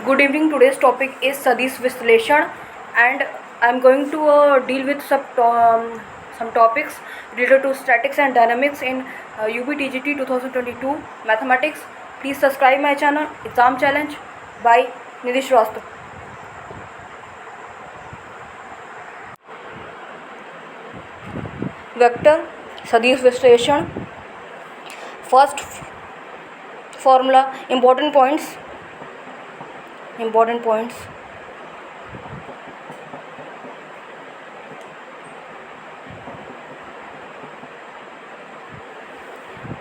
Good evening. Today's topic is Sadish Vishleshwan, and I'm going to deal with some topics related to statics and dynamics in UBTGT 2022 Mathematics. Please subscribe my channel. Exam Challenge by Nidhi Shrestha. Vector Sadish Vishleshwan. First formula. Important points.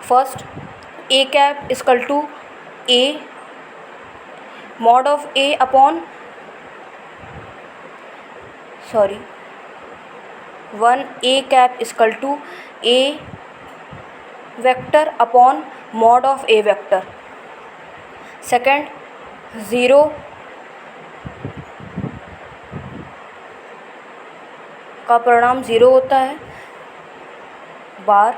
First, a cap is equal to a mod of a upon 1 a cap is equal to a vector upon mod of a vector. Second, 0 का परिणाम 0 होता है बार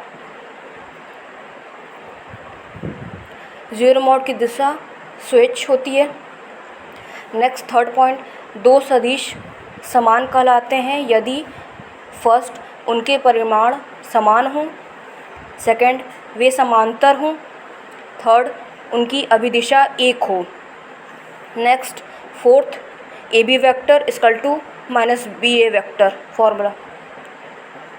0 mod की दिशा switch होती है. Next third point, दो सदिश समान कहलाते हैं यदि फर्स्ट उनके परिमाण समान हों, सेकंड वे समांतर हों, थर्ड उनकी अभिदिशा एक हो. Next fourth, A B vector equal to minus B A vector formula.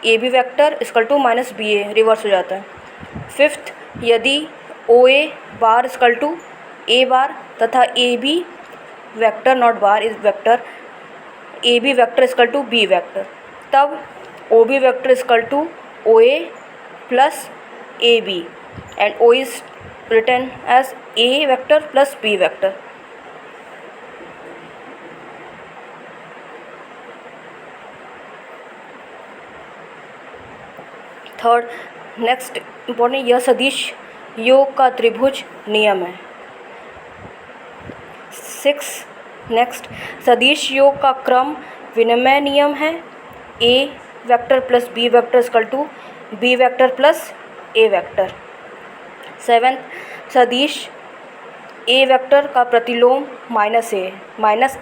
A B vector equal to minus B A reverse हो जाता है. फिफ्थ, यदि ओ ए बार इक्वल टू ए बार तथा A B vector not bar is vector A B vector equal to B vector, तब O B vector equal to O A plus A B and O is written as A vector plus B vector. Third, next important, यह सदिश योग का त्रिभुज नियम है. 6, next, सदिश योग का क्रम विनिमय नियम है. A vector plus B vector equal to B vector plus A vector. 7, सदिश ए वेक्टर का प्रतिलोम माइनस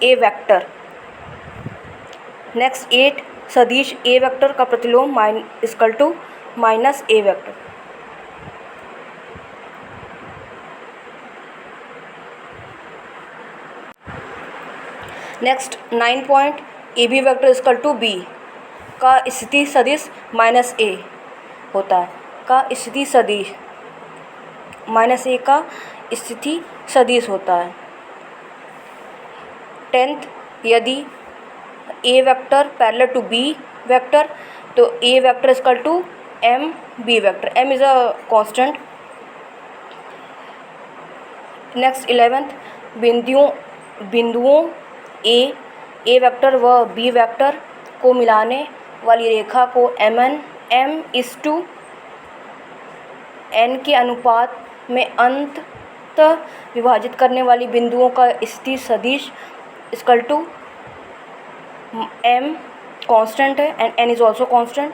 ए वेक्टर. नेक्स्ट 8, सदिश ए वेक्टर का प्रतिलोम equal to minus A vector. Next 9 point, A B vector equal to B का स्थिति सदिश minus ए होता है. का स्थिति सदिश माइनस ए का स्थिति सदिश होता है. 10th, यदि a vector parallel to b vector तो a vector equal to m B vector. M is a constant. Next 11th, बिंदुओं ए वेक्टर व बी वेक्टर को मिलाने वाली रेखा को एम इस टू एन के अनुपात में अंततः विभाजित करने वाली बिंदुओं का स्थिति सदिश इक्वल टू एम कांस्टेंट है and N is also constant.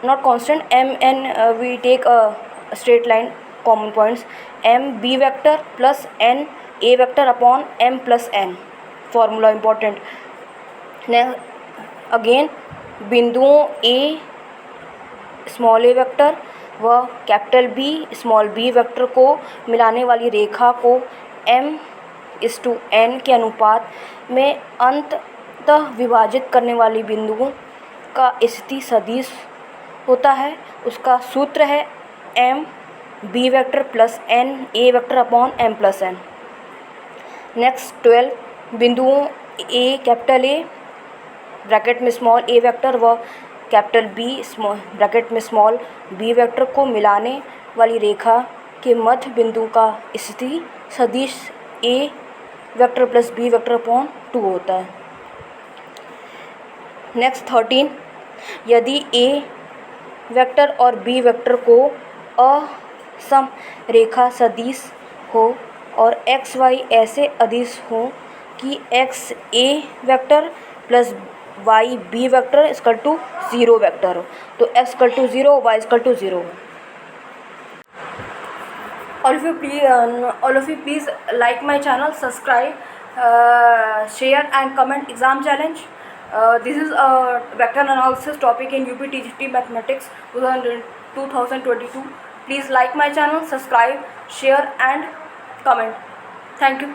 Not constant M N we take a straight line common points. M B vector plus N A vector upon M plus N formula important. Again बिंदुओं A small A vector व capital B small B vector को मिलाने वाली रेखा को m इस to n के अनुपात में अंततः विभाजित करने वाली बिंदुओं का स्थिति सदिश होता है. उसका सूत्र है m b vector plus n a vector upon m plus n. Next 12, बिंदुओं a कैपिटल A ब्रैकेट में स्मॉल a वेक्टर व कैपिटल बी ब्रैकेट में स्मॉल बी वेक्टर को मिलाने वाली रेखा के मध्य बिंदु का स्थिति सदिश a vector plus b vector upon 2 होता है. नेक्स्ट 13, यदि ए वेक्टर और बी वेक्टर को असम रेखा सदिश हो और एक्स वाई ऐसे अदिश हो कि X A vector plus Y B vector equal to 0 vector हो तो X equal to 0 Y equal to 0. all of you please like my channel, subscribe, share and comment exam challenge. This is a vector analysis topic in UPTGT Mathematics 2022. Please like my channel, subscribe, share and comment. Thank you.